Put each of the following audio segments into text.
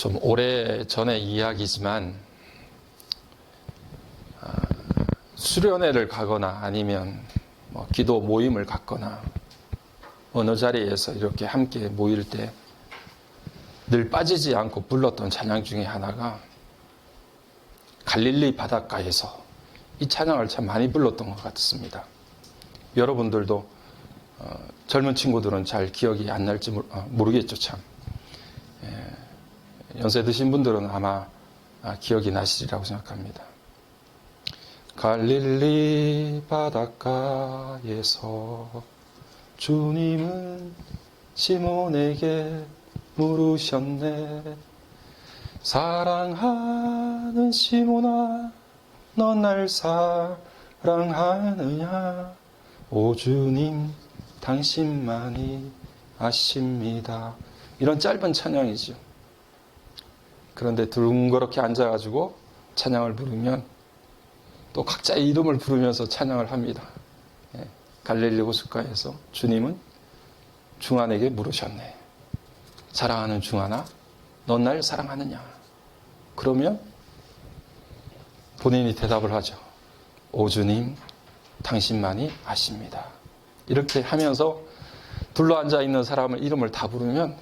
좀 오래 전의 이야기지만 수련회를 가거나 아니면 기도 모임을 갖거나 어느 자리에서 이렇게 함께 모일 때 늘 빠지지 않고 불렀던 찬양 중에 하나가 갈릴리 바닷가에서 이 찬양을 참 많이 불렀던 것 같습니다. 여러분들도 젊은 친구들은 잘 기억이 안 날지 모르겠죠. 참 연세 드신 분들은 아마 기억이 나시리라고 생각합니다. 갈릴리 바닷가에서 주님은 시몬에게 물으셨네. 사랑하는 시몬아, 넌 날 사랑하느냐? 오 주님, 당신만이 아십니다. 이런 짧은 찬양이죠. 그런데 둥그렇게 앉아가지고 찬양을 부르면 또 각자의 이름을 부르면서 찬양을 합니다. 갈릴리 호숫가에서 주님은 중안에게 물으셨네. 사랑하는 중안아, 넌 날 사랑하느냐? 그러면 본인이 대답을 하죠. 오 주님, 당신만이 아십니다. 이렇게 하면서 둘러앉아 있는 사람의 이름을 다 부르면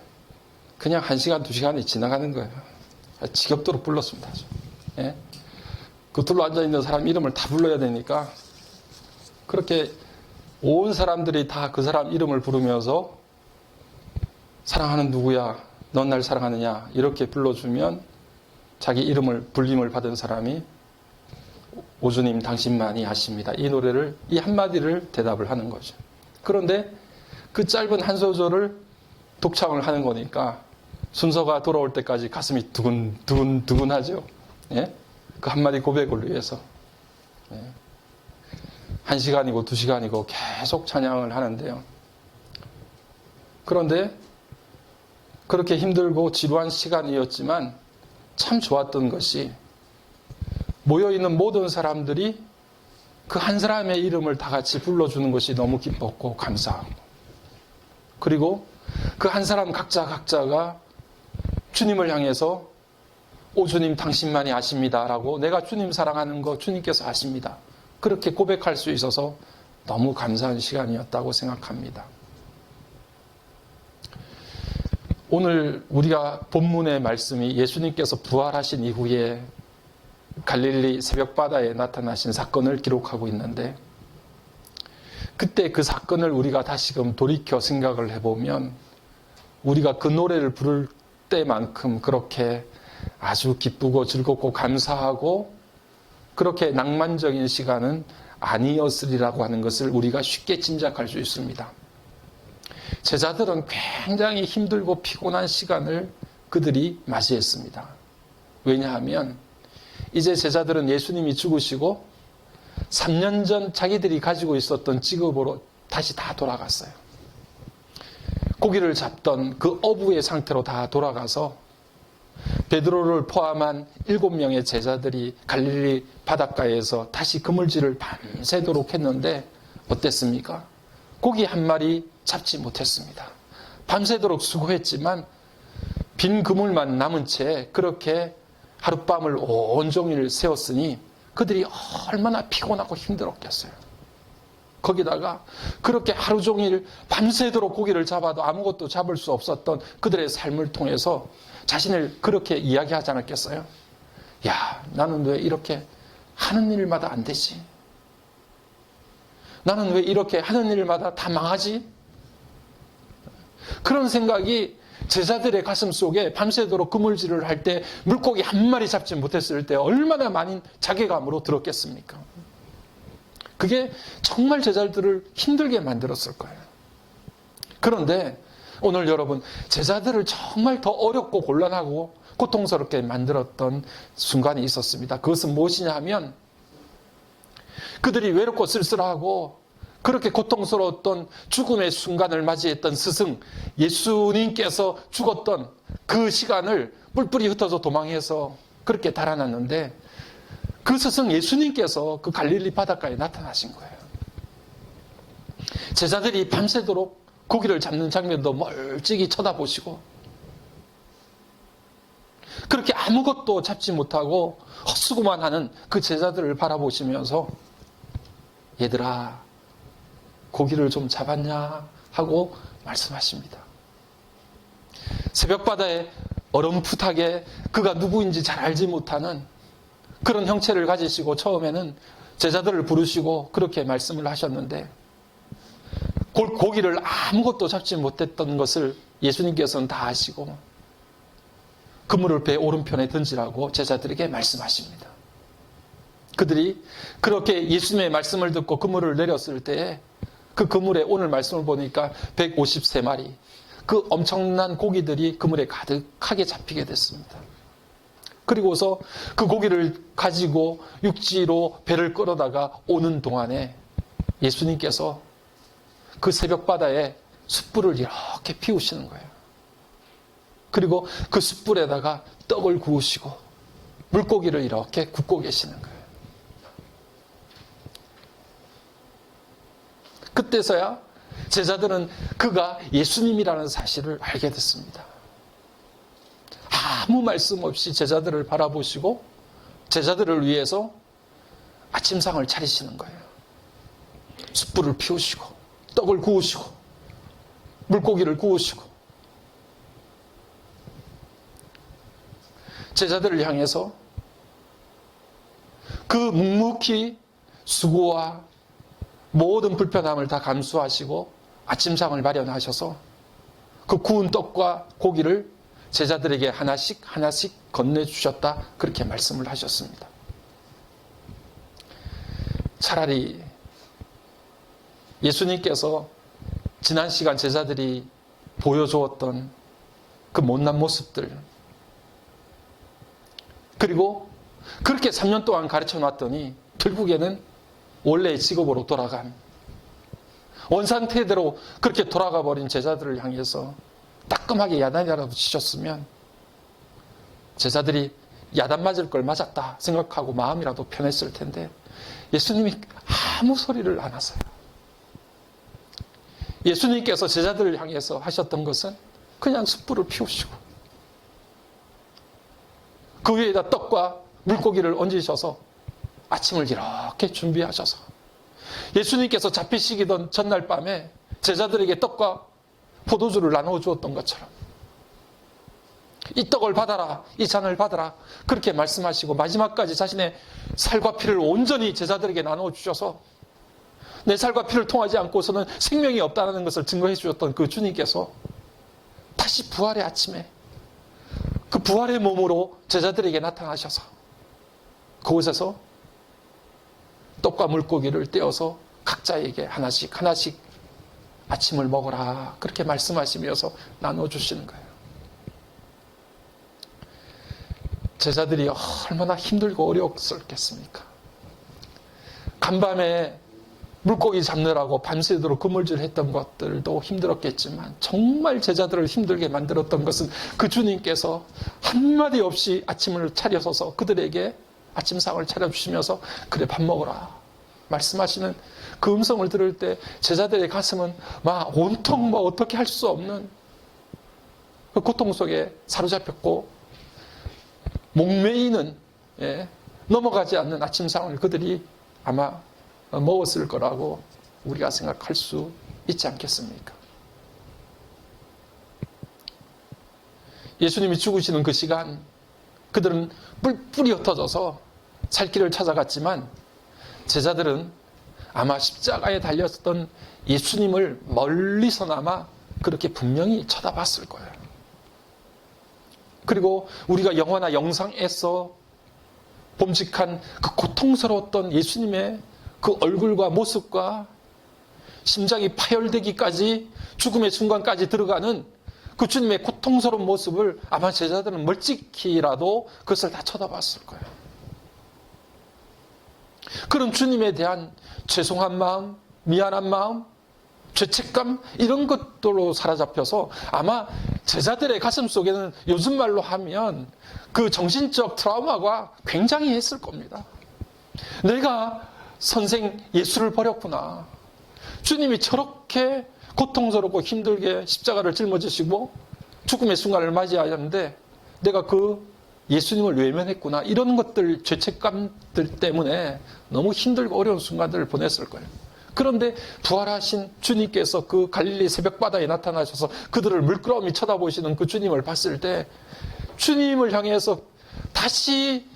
그냥 1시간, 2시간이 지나가는 거예요. 지겹도록 불렀습니다. 예? 그 둘러앉아 있는 사람 이름을 다 불러야 되니까 그렇게 온 사람들이 다 그 사람 이름을 부르면서 사랑하는 누구야? 넌 날 사랑하느냐? 이렇게 불러주면 자기 이름을 불림을 받은 사람이 오 주님 당신만이 아십니다. 이 노래를 이 한마디를 대답을 하는 거죠. 그런데 그 짧은 한 소절을 독창을 하는 거니까 순서가 돌아올 때까지 가슴이 두근두근하죠. 예? 그 한마디 고백을 위해서. 예. 1시간이고 2시간이고 계속 찬양을 하는데요. 그런데 그렇게 힘들고 지루한 시간이었지만 참 좋았던 것이 모여있는 모든 사람들이 그 한 사람의 이름을 다 같이 불러주는 것이 너무 기뻤고 감사하고, 그리고 그 한 사람 각자가 주님을 향해서 오 주님 당신만이 아십니다 라고 내가 주님 사랑하는 거 주님께서 아십니다. 그렇게 고백할 수 있어서 너무 감사한 시간이었다고 생각합니다. 오늘 우리가 본문의 말씀이 예수님께서 부활하신 이후에 갈릴리 새벽바다에 나타나신 사건을 기록하고 있는데, 그때 그 사건을 우리가 다시금 돌이켜 생각을 해보면 우리가 그 노래를 부를 때만큼 그렇게 아주 기쁘고 즐겁고 감사하고 그렇게 낭만적인 시간은 아니었으리라고 하는 것을 우리가 쉽게 짐작할 수 있습니다. 제자들은 굉장히 힘들고 피곤한 시간을 그들이 맞이했습니다. 왜냐하면 이제 제자들은 예수님이 죽으시고 3년 전 자기들이 가지고 있었던 직업으로 다시 다 돌아갔어요. 고기를 잡던 그 어부의 상태로 다 돌아가서 베드로를 포함한 7명의 제자들이 갈릴리 바닷가에서 다시 그물질을 밤새도록 했는데 어땠습니까? 고기 한 마리 잡지 못했습니다. 밤새도록 수고했지만 빈 그물만 남은 채 그렇게 하룻밤을 온종일 세웠으니 그들이 얼마나 피곤하고 힘들었겠어요. 거기다가 그렇게 하루 종일 밤새도록 고기를 잡아도 아무것도 잡을 수 없었던 그들의 삶을 통해서 자신을 그렇게 이야기하지 않았겠어요? 야, 나는 왜 이렇게 하는 일마다 안 되지? 나는 왜 이렇게 하는 일마다 다 망하지? 그런 생각이 제자들의 가슴 속에 밤새도록 그물질을 할 때 물고기 한 마리 잡지 못했을 때 얼마나 많은 자괴감으로 들었겠습니까? 그게 정말 제자들을 힘들게 만들었을 거예요. 그런데 오늘 여러분, 제자들을 정말 더 어렵고 곤란하고 고통스럽게 만들었던 순간이 있었습니다. 그것은 무엇이냐 하면 그들이 외롭고 쓸쓸하고 그렇게 고통스러웠던 죽음의 순간을 맞이했던 스승 예수님께서 죽었던 그 시간을 뿔뿔이 흩어져 도망해서 그렇게 달아났는데, 그 스승 예수님께서 그 갈릴리 바닷가에 나타나신 거예요. 제자들이 밤새도록 고기를 잡는 장면도 멀찍이 쳐다보시고 아무것도 잡지 못하고 헛수고만 하는 그 제자들을 바라보시면서 얘들아, 고기를 좀 잡았냐? 하고 말씀하십니다. 새벽바다에 어렴풋하게 그가 누구인지 잘 알지 못하는 그런 형체를 가지시고 처음에는 제자들을 부르시고 그렇게 말씀을 하셨는데, 고기를 아무것도 잡지 못했던 것을 예수님께서는 다 아시고 그물을 배 오른편에 던지라고 제자들에게 말씀하십니다. 그들이 그렇게 예수님의 말씀을 듣고 그물을 내렸을 때에 그 그물에 오늘 말씀을 보니까 153마리, 그 엄청난 고기들이 그물에 가득하게 잡히게 됐습니다. 그리고서 그 고기를 가지고 육지로 배를 끌어다가 오는 동안에 예수님께서 그 새벽바다에 숯불을 이렇게 피우시는 거예요. 그리고 그 숯불에다가 떡을 구우시고 물고기를 이렇게 굽고 계시는 거예요. 그때서야 제자들은 그가 예수님이라는 사실을 알게 됐습니다. 아무 말씀 없이 제자들을 바라보시고 제자들을 위해서 아침상을 차리시는 거예요. 숯불을 피우시고 떡을 구우시고 물고기를 구우시고 제자들을 향해서 그 묵묵히 수고와 모든 불편함을 다 감수하시고 아침상을 마련하셔서 그 구운 떡과 고기를 제자들에게 하나씩 하나씩 건네주셨다, 그렇게 말씀을 하셨습니다. 차라리 예수님께서 지난 시간 제자들이 보여주었던 그 못난 모습들, 그리고 그렇게 3년 동안 가르쳐 놨더니 결국에는 원래의 직업으로 돌아간, 원상태대로 그렇게 돌아가 버린 제자들을 향해서 따끔하게 야단이라도 치셨으면 제자들이 야단 맞을 걸 맞았다 생각하고 마음이라도 편했을 텐데, 예수님이 아무 소리를 안 하세요. 예수님께서 제자들을 향해서 하셨던 것은 그냥 숯불을 피우시고 그 위에다 떡과 물고기를 얹으셔서 아침을 이렇게 준비하셔서 예수님께서 잡히시기던 전날 밤에 제자들에게 떡과 포도주를 나누어 주었던 것처럼 이 떡을 받아라, 이 잔을 받아라, 그렇게 말씀하시고 마지막까지 자신의 살과 피를 온전히 제자들에게 나누어 주셔서 내 살과 피를 통하지 않고서는 생명이 없다는 것을 증거해 주셨던 그 주님께서 다시 부활의 아침에 그 부활의 몸으로 제자들에게 나타나셔서 그곳에서 떡과 물고기를 떼어서 각자에게 하나씩 하나씩 아침을 먹어라, 그렇게 말씀하시면서 나눠주시는 거예요. 제자들이 얼마나 힘들고 어려웠겠습니까? 간밤에 물고기 잡느라고 밤새도록 그물질했던 것들도 힘들었겠지만 정말 제자들을 힘들게 만들었던 것은 그 주님께서 한마디 없이 아침을 차려서서 그들에게 아침상을 차려주시면서 그래 밥 먹어라 말씀하시는 그 음성을 들을 때 제자들의 가슴은 막 온통 어떻게 할 수 없는 그 고통 속에 사로잡혔고 목매이는, 넘어가지 않는 아침상을 그들이 아마 먹었을 거라고 우리가 생각할 수 있지 않겠습니까? 예수님이 죽으시는 그 시간 그들은 뿔뿔이 흩어져서 살 길을 찾아갔지만 제자들은 아마 십자가에 달렸던 예수님을 멀리서나마 그렇게 분명히 쳐다봤을 거예요. 그리고 우리가 영화나 영상에서 봄직한 그 고통스러웠던 예수님의 그 얼굴과 모습과 심장이 파열되기까지 죽음의 순간까지 들어가는 그 주님의 고통스러운 모습을 아마 제자들은 멀찍이라도 그것을 다 쳐다봤을 거예요. 그런 주님에 대한 죄송한 마음, 미안한 마음, 죄책감 이런 것들로 사로잡혀서 아마 제자들의 가슴 속에는 요즘 말로 하면 그 정신적 트라우마가 굉장히 했을 겁니다. 내가 선생 예수를 버렸구나. 주님이 저렇게 고통스럽고 힘들게 십자가를 짊어지시고 죽음의 순간을 맞이하였는데 내가 그 예수님을 외면했구나. 이런 것들, 죄책감들 때문에 너무 힘들고 어려운 순간들을 보냈을 거예요. 그런데 부활하신 주님께서 그 갈릴리 새벽바다에 나타나셔서 그들을 물끄러미 쳐다보시는 그 주님을 봤을 때 주님을 향해서 다시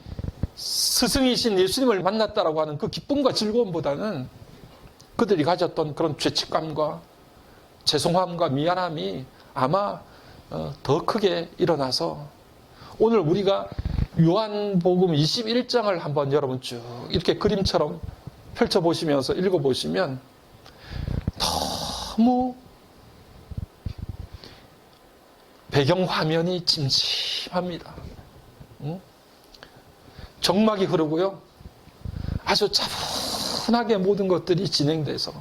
스승이신 예수님을 만났다라고 하는 그 기쁨과 즐거움보다는 그들이 가졌던 그런 죄책감과 죄송함과 미안함이 아마 더 크게 일어나서 오늘 우리가 요한복음 21장을 한번 여러분 쭉 이렇게 그림처럼 펼쳐보시면서 읽어보시면 너무 배경화면이 찜찜합니다. 정막이 흐르고요. 아주 차분하게 모든 것들이 진행돼서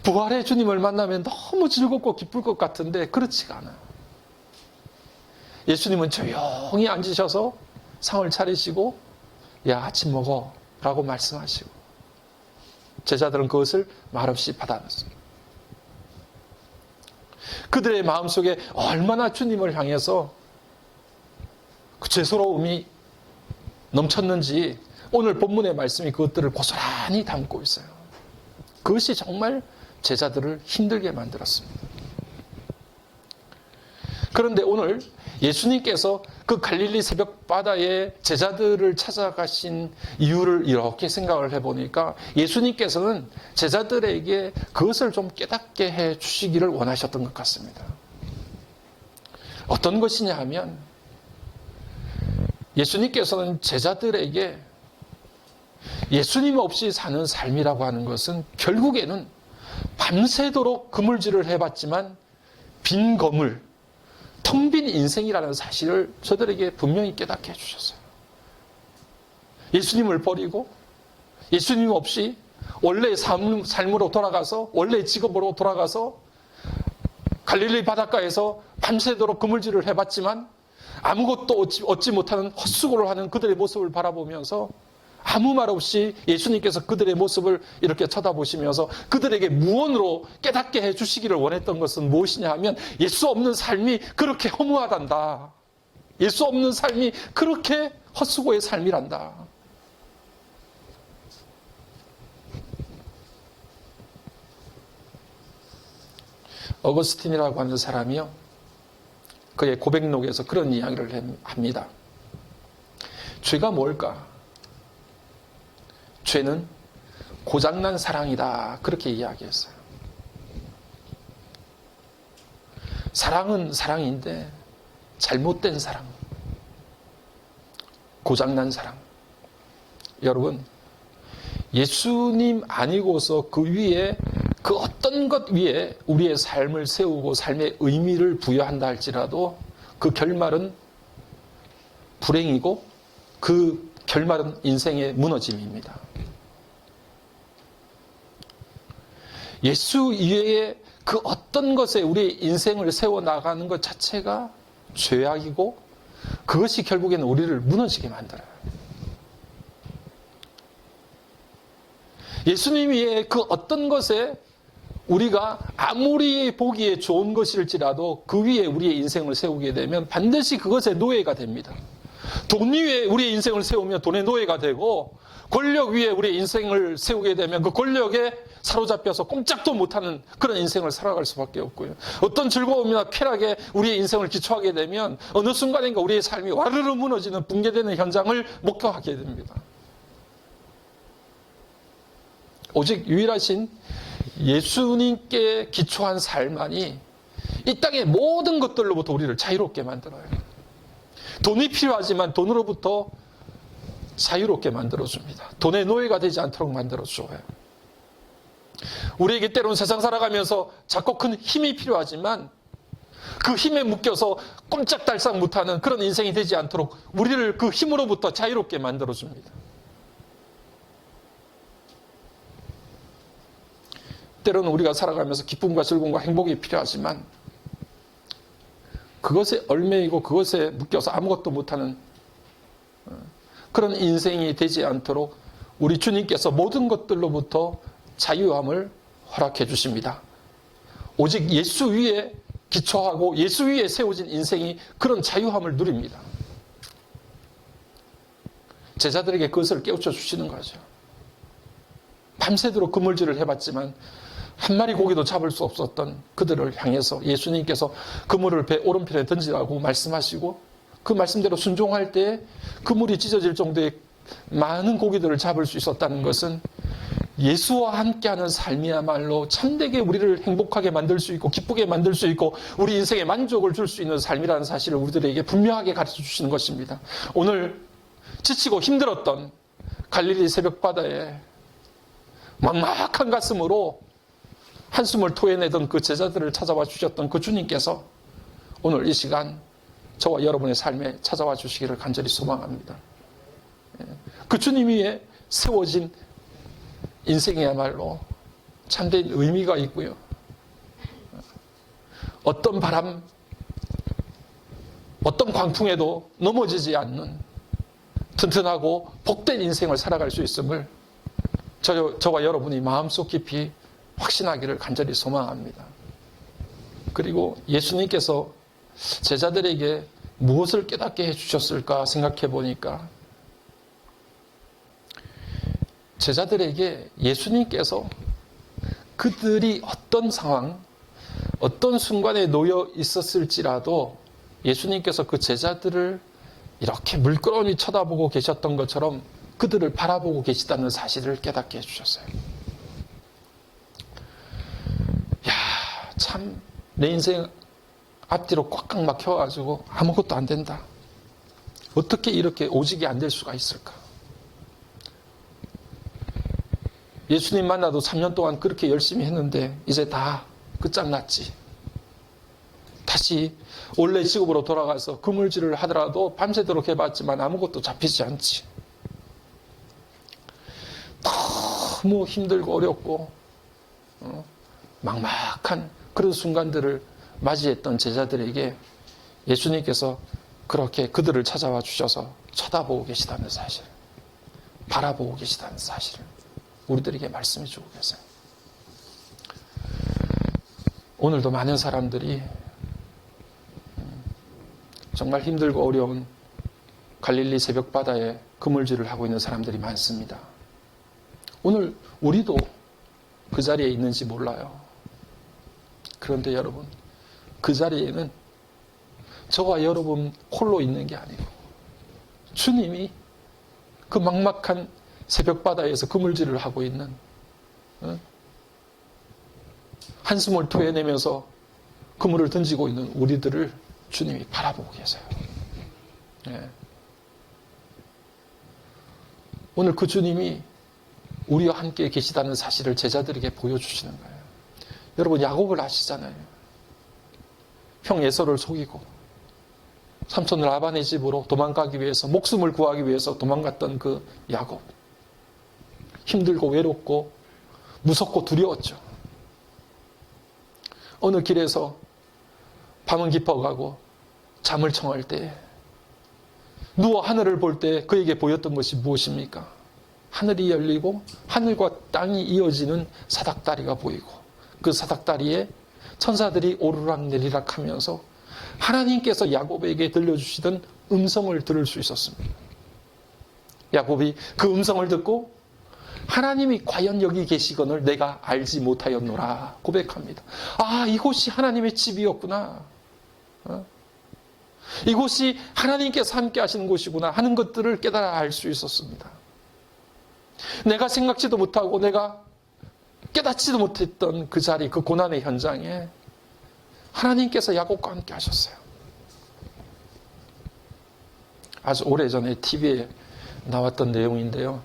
부활의 주님을 만나면 너무 즐겁고 기쁠 것 같은데 그렇지가 않아요. 예수님은 조용히 앉으셔서 상을 차리시고 야 아침 먹어 라고 말씀하시고 제자들은 그것을 말없이 받아들였습니다. 그들의 마음속에 얼마나 주님을 향해서 그 죄스러움이 넘쳤는지 오늘 본문의 말씀이 그것들을 고스란히 담고 있어요. 그것이 정말 제자들을 힘들게 만들었습니다. 그런데 오늘 예수님께서 그 갈릴리 새벽바다에 제자들을 찾아가신 이유를 이렇게 생각을 해보니까 예수님께서는 제자들에게 그것을 좀 깨닫게 해 주시기를 원하셨던 것 같습니다. 어떤 것이냐 하면 예수님께서는 제자들에게 예수님 없이 사는 삶이라고 하는 것은 결국에는 밤새도록 그물질을 해봤지만 빈 거물, 텅 빈 인생이라는 사실을 저들에게 분명히 깨닫게 해주셨어요. 예수님을 버리고 예수님 없이 원래의 삶으로 돌아가서 원래의 직업으로 돌아가서 갈릴리 바닷가에서 밤새도록 그물질을 해봤지만 아무것도 얻지 못하는 헛수고를 하는 그들의 모습을 바라보면서 아무 말 없이 예수님께서 그들의 모습을 이렇게 쳐다보시면서 그들에게 무언으로 깨닫게 해주시기를 원했던 것은 무엇이냐 하면 예수 없는 삶이 그렇게 허무하단다. 예수 없는 삶이 그렇게 헛수고의 삶이란다. 어거스틴이라고 하는 사람이요, 그의 고백록에서 그런 이야기를 합니다. 죄가 뭘까? 죄는 고장난 사랑이다. 그렇게 이야기했어요. 사랑은 사랑인데 잘못된 사랑, 고장난 사랑. 여러분, 예수님 아니고서 그 위에 그 어떤 것 위에 우리의 삶을 세우고 삶의 의미를 부여한다 할지라도 그 결말은 불행이고 그 결말은 인생의 무너짐입니다. 예수 이외에 그 어떤 것에 우리의 인생을 세워나가는 것 자체가 죄악이고 그것이 결국에는 우리를 무너지게 만들어요. 예수님 위에 그 어떤 것에 우리가 아무리 보기에 좋은 것일지라도 그 위에 우리의 인생을 세우게 되면 반드시 그것의 노예가 됩니다. 돈 위에 우리의 인생을 세우면 돈의 노예가 되고 권력 위에 우리의 인생을 세우게 되면 그 권력에 사로잡혀서 꼼짝도 못하는 그런 인생을 살아갈 수밖에 없고요. 어떤 즐거움이나 쾌락에 우리의 인생을 기초하게 되면 어느 순간인가 우리의 삶이 와르르 무너지는 붕괴되는 현장을 목격하게 됩니다. 오직 유일하신 예수님께 기초한 삶만이 이 땅의 모든 것들로부터 우리를 자유롭게 만들어요. 돈이 필요하지만 돈으로부터 자유롭게 만들어줍니다. 돈의 노예가 되지 않도록 만들어줘요. 우리에게 때로는 세상 살아가면서 작고 큰 힘이 필요하지만 그 힘에 묶여서 꼼짝달싹 못하는 그런 인생이 되지 않도록 우리를 그 힘으로부터 자유롭게 만들어줍니다. 때로는 우리가 살아가면서 기쁨과 즐거움과 행복이 필요하지만 그것에 얽매이고 그것에 묶여서 아무것도 못하는 그런 인생이 되지 않도록 우리 주님께서 모든 것들로부터 자유함을 허락해 주십니다. 오직 예수 위에 기초하고 예수 위에 세워진 인생이 그런 자유함을 누립니다. 제자들에게 그것을 깨우쳐 주시는 거죠. 밤새도록 그물질을 해봤지만 한 마리 고기도 잡을 수 없었던 그들을 향해서 예수님께서 그물을 배 오른편에 던지라고 말씀하시고 그 말씀대로 순종할 때 그물이 찢어질 정도의 많은 고기들을 잡을 수 있었다는 것은 예수와 함께하는 삶이야말로 참되게 우리를 행복하게 만들 수 있고 기쁘게 만들 수 있고 우리 인생에 만족을 줄 수 있는 삶이라는 사실을 우리들에게 분명하게 가르쳐 주시는 것입니다. 오늘 지치고 힘들었던 갈릴리 새벽바다에 막막한 가슴으로 한숨을 토해내던 그 제자들을 찾아와 주셨던 그 주님께서 오늘 이 시간 저와 여러분의 삶에 찾아와 주시기를 간절히 소망합니다. 그 주님 위에 세워진 인생이야말로 참된 의미가 있고요. 어떤 바람, 어떤 광풍에도 넘어지지 않는 튼튼하고 복된 인생을 살아갈 수 있음을 저와 여러분이 마음속 깊이 확신하기를 간절히 소망합니다. 그리고 예수님께서 제자들에게 무엇을 깨닫게 해주셨을까 생각해 보니까 제자들에게 예수님께서 그들이 어떤 상황, 어떤 순간에 놓여 있었을지라도 예수님께서 그 제자들을 이렇게 물끄러미 쳐다보고 계셨던 것처럼 그들을 바라보고 계시다는 사실을 깨닫게 해주셨어요. 참 내 인생 앞뒤로 꽉꽉 막혀가지고 아무것도 안 된다. 어떻게 이렇게 오직이 안 될 수가 있을까? 예수님 만나도 3년 동안 그렇게 열심히 했는데 이제 다 끝장났지. 다시 원래 직업으로 돌아가서 그물질을 하더라도 밤새도록 해봤지만 아무것도 잡히지 않지. 너무 힘들고 어렵고 막막한 그런 순간들을 맞이했던 제자들에게 예수님께서 그렇게 그들을 찾아와 주셔서 쳐다보고 계시다는 사실, 바라보고 계시다는 사실을 우리들에게 말씀해 주고 계세요. 오늘도 많은 사람들이 정말 힘들고 어려운 갈릴리 새벽바다에 그물질을 하고 있는 사람들이 많습니다. 오늘 우리도 그 자리에 있는지 몰라요. 그런데 여러분, 그 자리에는 저와 여러분 홀로 있는 게 아니고 주님이 그 막막한 새벽바다에서 그물질을 하고 있는 한숨을 토해내면서 그물을 던지고 있는 우리들을 주님이 바라보고 계세요. 네. 오늘 그 주님이 우리와 함께 계시다는 사실을 제자들에게 보여주시는 거예요. 여러분 야곱을 아시잖아요. 형 에서를 속이고 삼촌 라반의 집으로 도망가기 위해서 목숨을 구하기 위해서 도망갔던 그 야곱. 힘들고 외롭고 무섭고 두려웠죠. 어느 길에서 밤은 깊어가고 잠을 청할 때 누워 하늘을 볼 때 그에게 보였던 것이 무엇입니까? 하늘이 열리고 하늘과 땅이 이어지는 사닥다리가 보이고 그 사닥다리에 천사들이 오르락 내리락 하면서 하나님께서 야곱에게 들려주시던 음성을 들을 수 있었습니다. 야곱이 그 음성을 듣고 하나님이 과연 여기 계시거늘 내가 알지 못하였노라 고백합니다. 아, 이곳이 하나님의 집이었구나. 이곳이 하나님께서 함께 하시는 곳이구나 하는 것들을 깨달아 알 수 있었습니다. 내가 생각지도 못하고 내가 깨닫지도 못했던 그 자리, 그 고난의 현장에 하나님께서 야곱과 함께 하셨어요. 아주 오래전에 TV에 나왔던 내용인데요.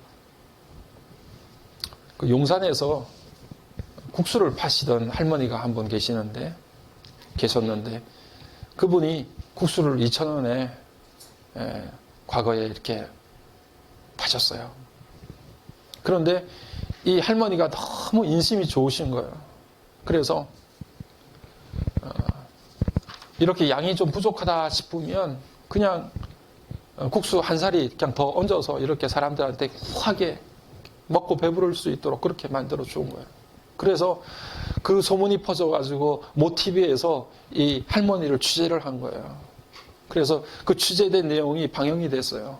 그 용산에서 국수를 파시던 할머니가 한 분 계셨는데 그분이 국수를 2,000원에 과거에 이렇게 파셨어요. 그런데 이 할머니가 너무 인심이 좋으신 거예요. 그래서 이렇게 양이 좀 부족하다 싶으면 그냥 국수 한 사리 그냥 더 얹어서 이렇게 사람들한테 후하게 먹고 배부를 수 있도록 그렇게 만들어 준 거예요. 그래서 그 소문이 퍼져가지고 모티브에서 이 할머니를 취재를 한 거예요. 그래서 그 취재된 내용이 방영이 됐어요.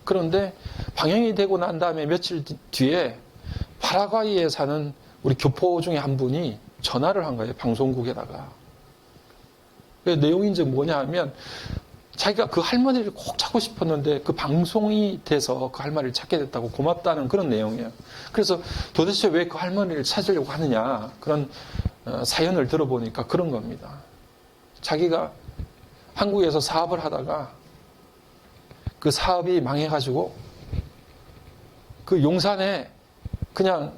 그런데 방영이 되고 난 다음에 며칠 뒤에 파라과이에 사는 우리 교포 중에 한 분이 전화를 한 거예요. 방송국에다가. 그 내용이 이제 뭐냐 하면 자기가 그 할머니를 꼭 찾고 싶었는데 그 방송이 돼서 그 할머니를 찾게 됐다고 고맙다는 그런 내용이에요. 그래서 도대체 왜 그 할머니를 찾으려고 하느냐 그런 사연을 들어보니까 그런 겁니다. 자기가 한국에서 사업을 하다가 그 사업이 망해가지고 그 용산에 그냥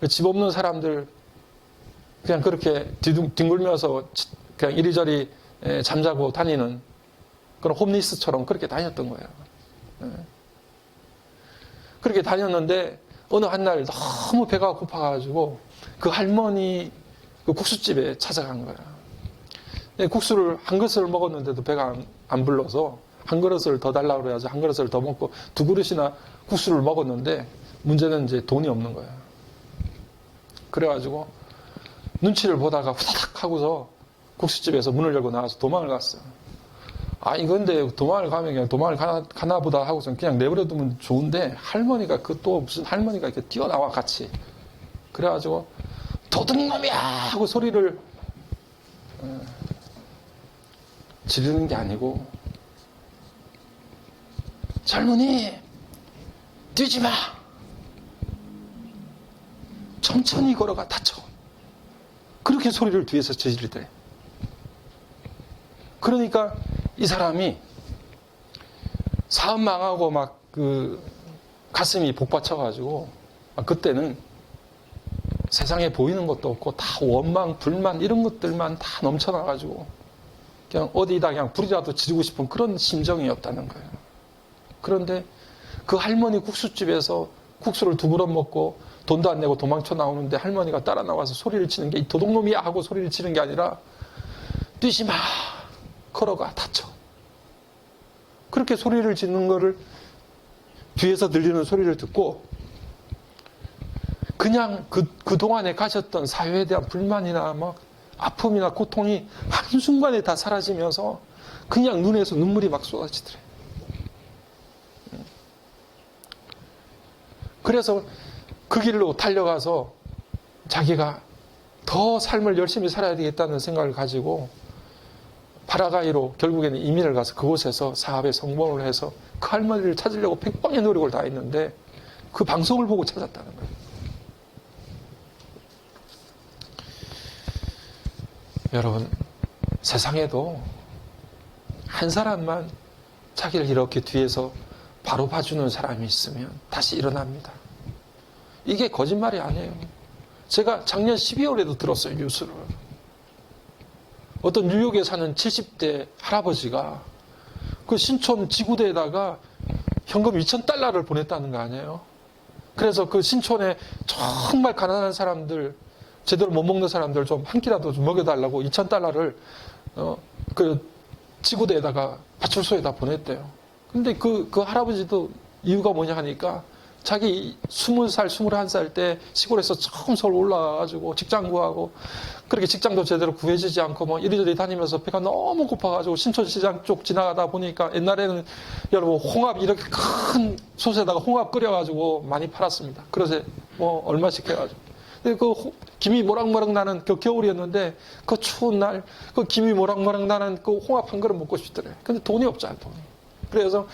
집 없는 사람들 그냥 그렇게 뒹굴면서 그냥 이리저리 잠자고 다니는 그런 홈리스처럼 그렇게 다녔던 거예요. 그렇게 다녔는데 어느 한날 너무 배가 고파가지고 그 할머니 그 국수집에 찾아간 거예요. 국수를 한 그릇을 먹었는데도 배가 안 불러서 한 그릇을 더 달라고 그래가지고 한 그릇을 더 먹고 두 그릇이나 국수를 먹었는데 문제는 이제 돈이 없는 거예요. 그래가지고 눈치를 보다가 후다닥 하고서 국수집에서 문을 열고 나와서 도망을 갔어요. 이건데 도망을 가면 그냥 도망을 가나 보다 하고서 그냥 내버려두면 좋은데 할머니가 그 또 무슨 할머니가 이렇게 뛰어나와 같이. 그래가지고 도둑놈이야! 하고 소리를 지르는 게 아니고 젊은이 뛰지 마! 천천히 걸어가 다쳐. 그렇게 소리를 뒤에서 지르더래. 그러니까 이 사람이 사업 망하고 막 그 가슴이 복받쳐가지고 그때는 세상에 보이는 것도 없고 다 원망, 불만 이런 것들만 다 넘쳐나가지고 그냥 어디다 그냥 불이라도 지르고 싶은 그런 심정이었다는 거예요. 그런데 그 할머니 국수집에서 국수를 두 그릇 먹고 돈도 안 내고 도망쳐 나오는데 할머니가 따라 나와서 소리를 치는 게 이 도둑놈이야 하고 소리를 치는 게 아니라 뛰지 마! 걸어가 다쳐. 그렇게 소리를 짓는 거를 뒤에서 들리는 소리를 듣고 그냥 그동안에 가졌던 사회에 대한 불만이나 막 아픔이나 고통이 한순간에 다 사라지면서 그냥 눈에서 눈물이 막 쏟아지더래. 그래서 그 길로 달려가서 자기가 더 삶을 열심히 살아야 되겠다는 생각을 가지고 파라과이로 결국에는 이민을 가서 그곳에서 사업에 성공을 해서 그 할머니를 찾으려고 백번의 노력을 다 했는데 그 방송을 보고 찾았다는 거예요. 여러분, 세상에도 한 사람만 자기를 이렇게 뒤에서 바로 봐주는 사람이 있으면 다시 일어납니다. 이게 거짓말이 아니에요. 제가 작년 12월에도 들었어요, 뉴스를. 어떤 뉴욕에 사는 70대 할아버지가 그 신촌 지구대에다가 현금 2,000달러를 보냈다는 거 아니에요? 그래서 그 신촌에 정말 가난한 사람들, 제대로 못 먹는 사람들 좀 한 끼라도 좀 먹여달라고 2,000달러를 그 지구대에다가 파출소에다 보냈대요. 근데 그 할아버지도 이유가 뭐냐 하니까 자기 20살, 21살 때 시골에서 처음 서울 올라와가지고 직장 구하고 그렇게 직장도 제대로 구해지지 않고 뭐 이리저리 다니면서 배가 너무 고파가지고 신촌시장 쪽 지나가다 보니까 옛날에는 여러분 홍합 이렇게 큰 솥에다가 홍합 끓여가지고 많이 팔았습니다. 그래서 뭐 얼마씩 해가지고. 근데 그 김이 모락모락 나는 그 겨울이었는데 그 추운 날 그 김이 모락모락 나는 그 홍합 한 그릇 먹고 싶더래. 근데 돈이 없잖아요, 돈이. 그래서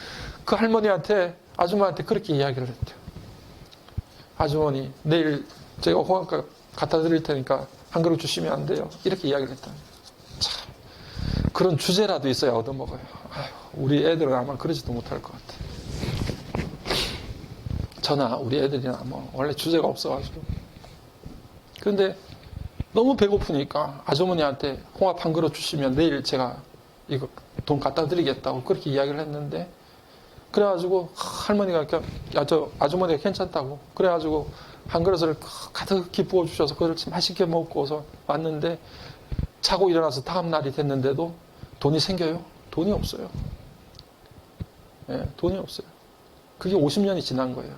그 할머니한테 아줌마한테 그렇게 이야기를 했대요. 아주머니, 내일 제가 홍합 갖다 드릴 테니까 한 그릇 주시면 안 돼요. 이렇게 이야기를 했다니. 참, 그런 주제라도 있어야 얻어먹어요. 아휴, 우리 애들은 아마 그러지도 못할 것 같아. 저나 우리 애들이나 뭐 원래 주제가 없어가지고. 그런데 너무 배고프니까 아주머니한테 홍합 한 그릇 주시면 내일 제가 이거 돈 갖다 드리겠다고 그렇게 이야기를 했는데 그래가지고 할머니가 아주머니가 괜찮다고 그래가지고 한 그릇을 가득히 부어주셔서 그걸 맛있게 먹고서 왔는데 자고 일어나서 다음 날이 됐는데도 돈이 생겨요? 돈이 없어요. 네, 돈이 없어요. 그게 50년이 지난 거예요.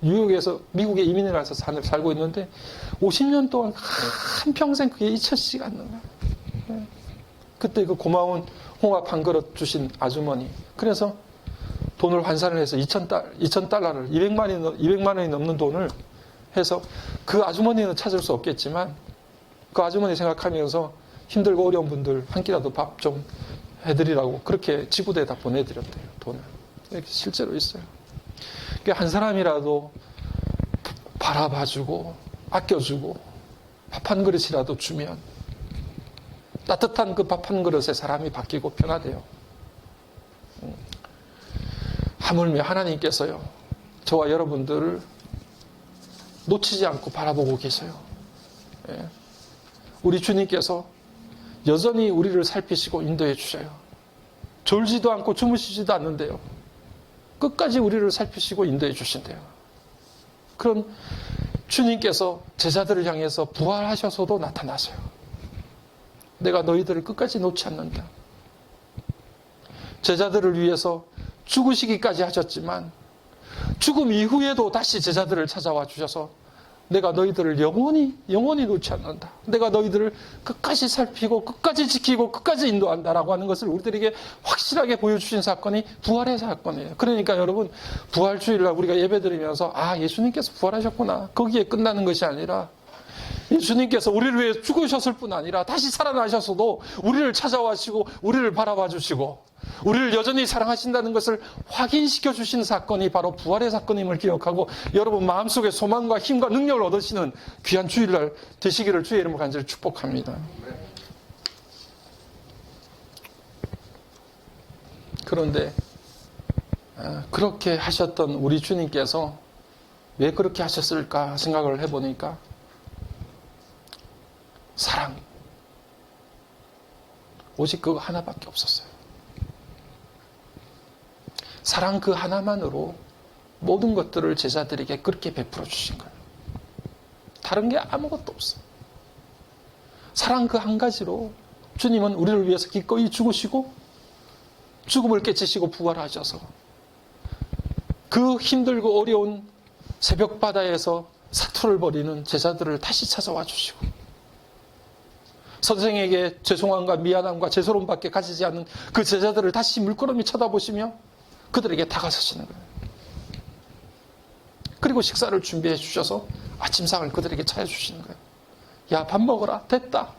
뉴욕에서 미국에 이민을 가서 살고 있는데 50년 동안 한평생 그게 잊혀지지가 않는 거예요. 네. 그때 그 고마운 홍합 한 그릇 주신 아주머니. 그래서 돈을 환산을 해서 2,000달러를 200만 원이 넘는 돈을 해서 그 아주머니는 찾을 수 없겠지만 그 아주머니 생각하면서 힘들고 어려운 분들 한 끼라도 밥 좀 해드리라고 그렇게 지구대에다 보내드렸대요. 돈을. 이렇게 실제로 있어요. 그러니까 한 사람이라도 바라봐주고 아껴주고 밥 한 그릇이라도 주면 따뜻한 그 밥 한 그릇에 사람이 바뀌고 변화돼요. 하물며 하나님께서요, 저와 여러분들을 놓치지 않고 바라보고 계세요. 예. 우리 주님께서 여전히 우리를 살피시고 인도해 주셔요. 졸지도 않고 주무시지도 않는데요. 끝까지 우리를 살피시고 인도해 주신대요. 그런 주님께서 제자들을 향해서 부활하셔서도 나타나세요. 내가 너희들을 끝까지 놓지 않는다. 제자들을 위해서 죽으시기까지 하셨지만 죽음 이후에도 다시 제자들을 찾아와 주셔서 내가 너희들을 영원히 놓지 않는다. 내가 너희들을 끝까지 살피고 끝까지 지키고 끝까지 인도한다라고 하는 것을 우리들에게 확실하게 보여주신 사건이 부활의 사건이에요. 그러니까 여러분, 부활주일날 우리가 예배드리면서 예수님께서 부활하셨구나. 거기에 끝나는 것이 아니라 예수님께서 우리를 위해 죽으셨을 뿐 아니라 다시 살아나셔서도 우리를 찾아와시고 우리를 바라봐 주시고 우리를 여전히 사랑하신다는 것을 확인시켜 주신 사건이 바로 부활의 사건임을 기억하고 여러분 마음속에 소망과 힘과 능력을 얻으시는 귀한 주일날 되시기를 주의 이름으로 간절히 축복합니다. 그런데 그렇게 하셨던 우리 주님께서 왜 그렇게 하셨을까 생각을 해보니까 사랑, 오직 그거 하나밖에 없었어요. 사랑 그 하나만으로 모든 것들을 제자들에게 그렇게 베풀어 주신 거예요. 다른 게 아무것도 없어요. 사랑 그 한 가지로 주님은 우리를 위해서 기꺼이 죽으시고 죽음을 깨치시고 부활하셔서 그 힘들고 어려운 새벽 바다에서 사투를 벌이는 제자들을 다시 찾아와 주시고 선생에게 죄송함과 미안함과 죄스러움밖에 가지지 않는 그 제자들을 다시 물끄러미 쳐다보시며 그들에게 다가서시는 거예요. 그리고 식사를 준비해 주셔서 아침상을 그들에게 차려주시는 거예요. 야, 밥 먹어라. 됐다.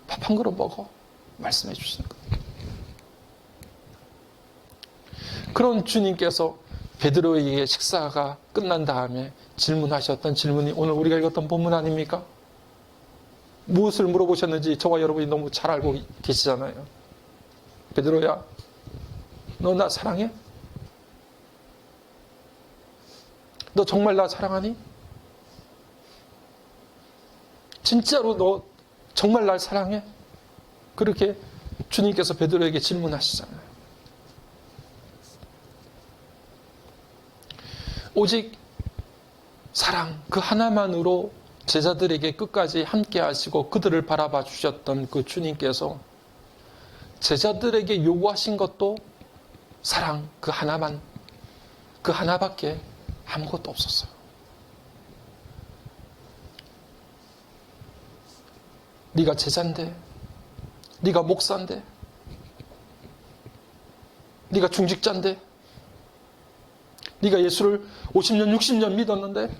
밥 한 그릇 먹어. 말씀해 주시는 거예요. 그런 주님께서 베드로에게 식사가 끝난 다음에 질문하셨던 질문이 오늘 우리가 읽었던 본문 아닙니까? 무엇을 물어보셨는지 저와 여러분이 너무 잘 알고 계시잖아요. 베드로야, 너 나 사랑해? 너 정말 나 사랑하니? 진짜로 너 정말 날 사랑해? 그렇게 주님께서 베드로에게 질문하시잖아요. 오직 사랑 그 하나만으로 제자들에게 끝까지 함께 하시고 그들을 바라봐 주셨던 그 주님께서 제자들에게 요구하신 것도 사랑 그 하나만, 그 하나밖에 아무것도 없었어요. 네가 제자인데, 네가 목사인데, 네가 중직자인데, 네가 예수를 50년, 60년 믿었는데,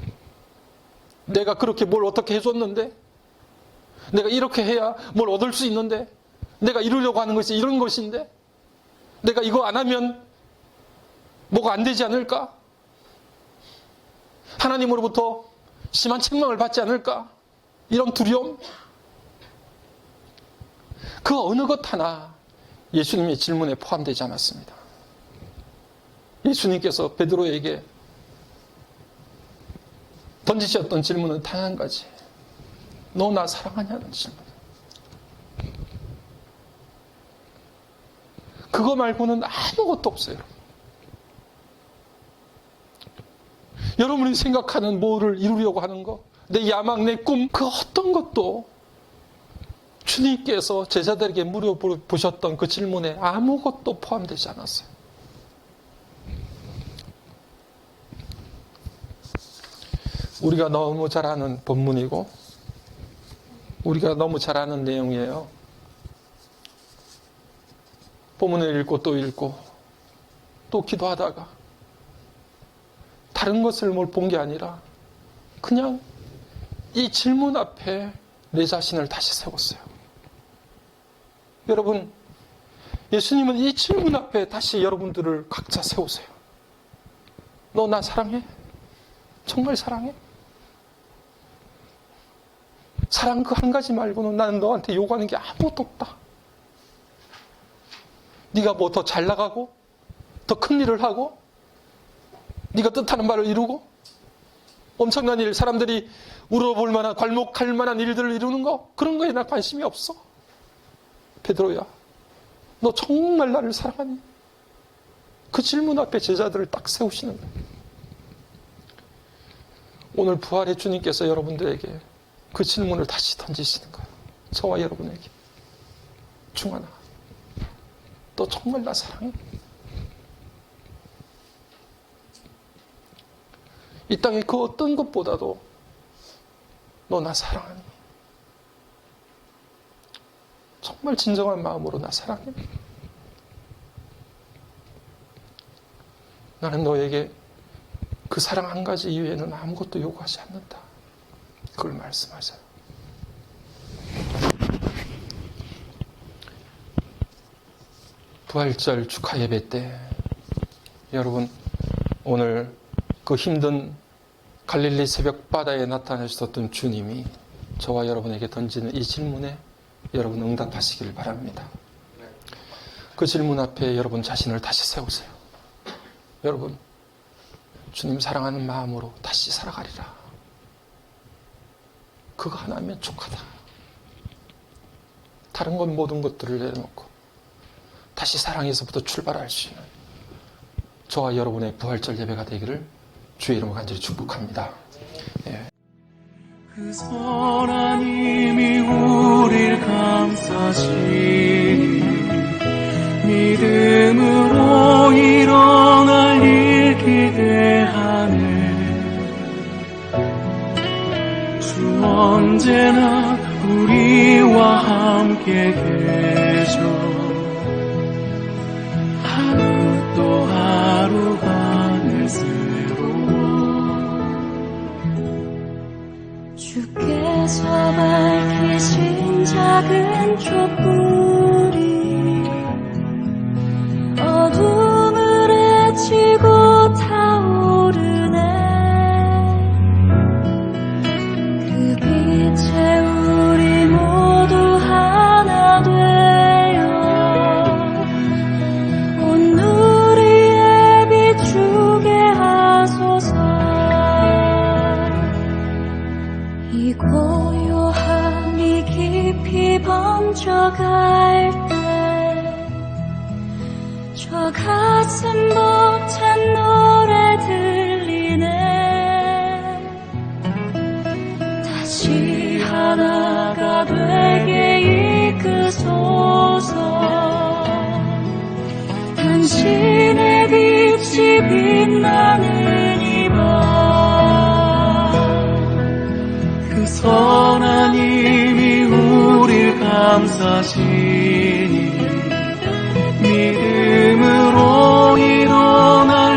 내가 그렇게 뭘 어떻게 해줬는데, 내가 이렇게 해야 뭘 얻을 수 있는데, 내가 이루려고 하는 것이 이런 것인데, 내가 이거 안 하면 뭐가 안 되지 않을까? 하나님으로부터 심한 책망을 받지 않을까? 이런 두려움? 그 어느 것 하나 예수님의 질문에 포함되지 않았습니다. 예수님께서 베드로에게 던지셨던 질문은 단 한 가지. 너 나 사랑하냐는 질문. 그거 말고는 아무것도 없어요. 여러분이 생각하는 뭐를 이루려고 하는 거, 내 야망, 내 꿈, 그 어떤 것도 주님께서 제자들에게 물어보셨던 그 질문에 아무것도 포함되지 않았어요. 우리가 너무 잘 아는 본문이고 우리가 너무 잘 아는 내용이에요. 본문을 읽고 또 읽고 또 기도하다가 다른 것을 뭘 본 게 아니라 그냥 이 질문 앞에 내 자신을 다시 세웠어요. 여러분, 예수님은 이 질문 앞에 다시 여러분들을 각자 세우세요. 너 나 사랑해? 정말 사랑해? 사랑 그 한 가지 말고는 나는 너한테 요구하는 게 아무것도 없다. 네가 뭐 더 잘 나가고 더 큰 일을 하고 네가 뜻하는 바를 이루고 엄청난 일, 사람들이 울어볼 만한, 괄목할 만한 일들을 이루는 거, 그런 거에 나 관심이 없어. 베드로야, 너 정말 나를 사랑하니? 그 질문 앞에 제자들을 딱 세우시는 거예요. 오늘 부활의 주님께서 여러분들에게 그 질문을 다시 던지시는 거예요. 저와 여러분에게. 중하나, 너 정말 나 사랑해? 이 땅의 그 어떤 것보다도 너 나 사랑하니? 정말 진정한 마음으로 나 사랑해? 나는 너에게 그 사랑 한 가지 이외에는 아무것도 요구하지 않는다. 그걸 말씀하세요. 부활절 축하 예배 때 여러분, 오늘 그 힘든 갈릴리 새벽 바다에 나타나셨던 주님이 저와 여러분에게 던지는 이 질문에 여러분 응답하시기를 바랍니다. 그 질문 앞에 여러분 자신을 다시 세우세요. 여러분, 주님 사랑하는 마음으로 다시 살아가리라. 그거 하나면 족하다. 다른 건 모든 것들을 내려놓고 다시 사랑에서부터 출발할 수 있는 저와 여러분의 부활절 예배가 되기를 주의 이름으로 간절히 축복합니다. 예. 그 선한 힘이 우릴 감싸시니 믿음으로 일어날 일 기대하네. 주 언제나 우리와 함께 계셔. 하루 또 하루가 내새로워. 주께서 밝히신 작은 촛불이 어둠을 헤치고 타오르네. 그 빛에 우리 모두 하나 되어 온 누리에 비추게 하소서. 이 고요함이 깊이 번져갈 때 저 가슴 벅찬 노래 들리네. 다시 하나가 되게 이끄소서. 당신의 빛이 빛나는 이 밤. 그 선한 힘이 우릴 감싸시니 믿음으로 일어나